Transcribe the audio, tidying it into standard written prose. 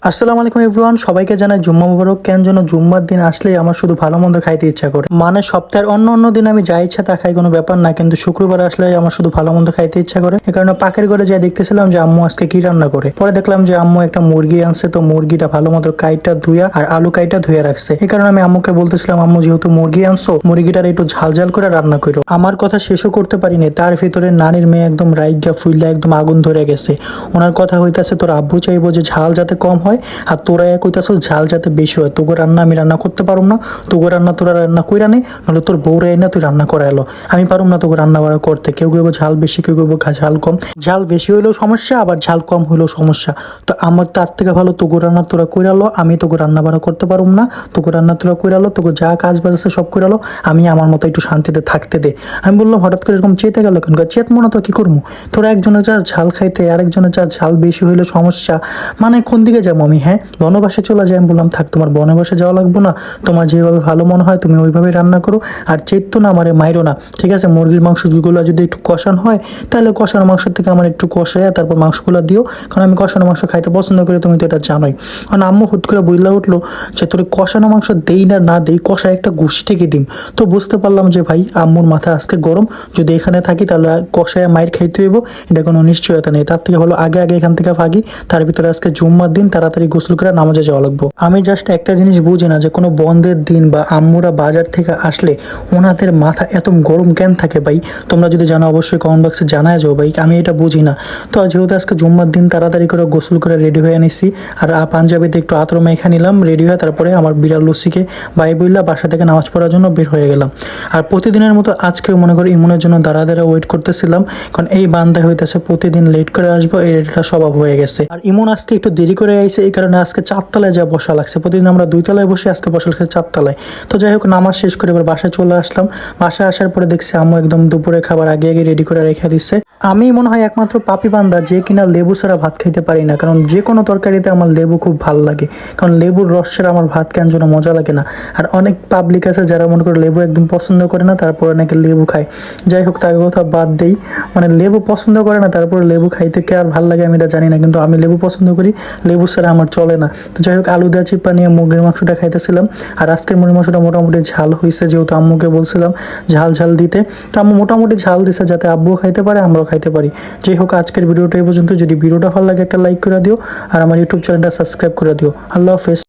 আসসালামু আলাইকুম এভরিওয়ান, সবাইকে জানাই জুম্মা মুবারক। কেন যেন জুম্মার দিন আসলেই আমার শুধু ভালো মন্দ খাইতে ইচ্ছা করে। মানে সপ্তাহের অন্য দিন আমি যা ইচ্ছা তা খাই, কোনো ব্যাপার না, কিন্তু শুক্রবার আসলে আমার শুধু ভালো মন্দ খাইতে ইচ্ছা করে। এই কারণে পাকের ঘরে যাই দেখতেছিলাম যে আম্মু আজকে কি রান্না করে। পরে দেখলাম যে আম্মু একটা মুরগি আনছে, তো মুরগিটা ভালো মতো কাইটা ধুইয়া আর আলু কাইটা ধুয়ে রাখছে। এই কারণে আমি আম্মুকে বলতেছিলাম, আম্মু যেহেতু মুরগি আনছো, মুরগিটার একটু ঝাল ঝাল করে রান্না করো। আমার কথা শেষও করতে পারিনি, তার ভিতরে নানির মেয়ে একদম রাইগা ফুইল্লা একদম আগুন ধরে গেছে। ওনার কথা হইতাছে, তোর আব্বু চাইবো যে ঝাল যাতে কম হয়, আর তোরা কইতাছো ঝাল যাতে বেশি হয়। তোকে রান্না আমি রান্না করতে পারুম না, তোকে রান্না তোরা রান্না কইরা নেই, নাহলে তোর বউ রাই না তুই রান্না করা এলো। আমি পারুম না তোকে রান্না বাড়া করতে। কেউ কেউ ঝাল বেশি, কেউ কেউ ঝাল কম। ঝাল বেশি হইলেও সমস্যা, আবার ঝাল কম হইলেও সমস্যা। তো আমার তার থেকে ভালো তোকে রান্না তোরা কইরালো, আমি তোকে রান্না বাড়া করতে পারুম না। তোকে রান্না তোরা কইরালো, তোকে যা কাজ বাজ আছে সব কইরালো, আমি আমার মতো একটু শান্তিতে থাকতে দে। আমি বললাম হঠাৎ করে এরকম চেতে গেল কেন? চেত মনে তো কি করবো? তোরা একজনের যা ঝাল খাইতে, আরেকজনের যা ঝাল বেশি হইলে সমস্যা। মানে কোন দিকে যাবো আমি? হ্যাঁ, বনবাসে চলে যাই। আমি বললাম থাক, তোমার বনবাসে যাওয়া লাগবো না, তোমার যেভাবে ভালো মনে হয় তুমি ওইভাবে রান্না করো। আর চেত না আমারে মাইরো না, ঠিক আছে? মুরগির মাংসগুলো যদি একটু কষান হয়, তাহলে কষানো মাংস থেকে আমার একটু কষায় তারপর মাংসগুলো দিও, কারণ আমি কষানো মাংস খাইতে পছন্দ করি, তুমি তো এটা জানোই। কারণ আম্মু হুট করে বইলা উঠলো যে তোর কষানো মাংস দেই না না দেই, কষায় একটা ঘুষি থেকে ডিম। তো বুঝতে পারলাম যে ভাই আম্মুর মাথা আজকে গরম। যদি এখানে থাকি তাহলে কষায় মায়ের খাইতে হইব, এটা কোনো নিশ্চয়তা নেই। তার থেকে ভালো আগে এখান থেকে ভাগি। তার ভিতরে আজকে জুম্মার দিন, তাড়াতাড়ি গোসল করে নামাজে যাওয়া লাগবো। আমি জাস্ট একটা জিনিস বুঝি না, যে কোনো বন্ধের দিন বা আম্মুরা বাজার থেকে আসলে ওনাদের মাথা এত গরম কেন থাকে ভাই? তোমরা যদি জানো অবশ্যই কমেন্ট বক্সে জানায় যাও ভাই, আমি এটা বুঝি না। তো যেহেতু আজকে জুম্মার দিন, তাড়াতাড়ি করে গোসল করে রেডি হয়ে নিছি, আর পাঞ্জাবিতে একটু আতর মেখে নিলাম, রেডি হয়ে তারপরে আমার বিড়াল লুসিকে বাই বইলা বাসা থেকে নামাজ পড়ার জন্য বের হয়ে গেলাম। আর প্রতিদিনের মতো আজকেও মনে করি ইমনের জন্য দাঁড়া ওয়েট করতেছিলাম, কারণ এই বান্দা হইতেছে প্রতিদিন লেট করে আসবো, এটা স্বভাব হয়ে গেছে। আর ইমন আজকে একটু দেরি করে আইছে, এই কারণে আজকে 4 তলায় যা বসা লাগছে। প্রতিদিন আমরা 2 তলায় বসে, আজকে বসা লাগছে 4 তলায়। তো যাই হোক, নামাজ শেষ করে এবার বাসায় চলে আসলাম। বাসায় আসার পরে দেখছি আম্মু একদম দুপুরে খাবার আগে রেডি করে রেখে দিচ্ছে। আমি মনে হয় একমাত্র পাপি বান্দা যে কিনা লেবু ছাড়া ভাত খাইতে পারি না, কারণ যে কোনো তরকারিতে আমার লেবু খুব ভালো লাগে, কারণ লেবুর রস ছাড়া আমার ভাত কেন যেন মজা লাগে না। আর অনেক পাবলিক আছে যারা মনে করে লেবু একদম পছন্দ করে না, তারপর অনেকে লেবু খায়। যাই হোক, তার কথা বাদ দেই। মানে লেবু পছন্দ করে না, তারপর লেবু খাইতে কে আর ভালো লাগে আমি এটা জানি না, কিন্তু আমি লেবু পছন্দ করি, লেবু ছাড়া আমার চলে না। তো যাই হোক, আলু দেওয়া চিপা নিয়ে মুরগির মাংসটা খাইতেছিলাম। আর আজকের মুরগির মাংসটা মোটামুটি ঝাল হয়েছে, যেহেতু আম্মুকে বলছিলাম ঝাল দিতে, তো আম্মু মোটামুটি ঝাল দিছে যাতে আব্বুও খাইতে পারে, আমরাও খাইতে পারি। যাই হোক, আজকের ভিডিওটা এই পর্যন্ত। যদি ভিডিওটা ভালো লাগে একটা লাইক করে দিও, আর আমার ইউটিউব চ্যানেলটা সাবস্ক্রাইব করে দিও। আল্লাহ হাফেজ।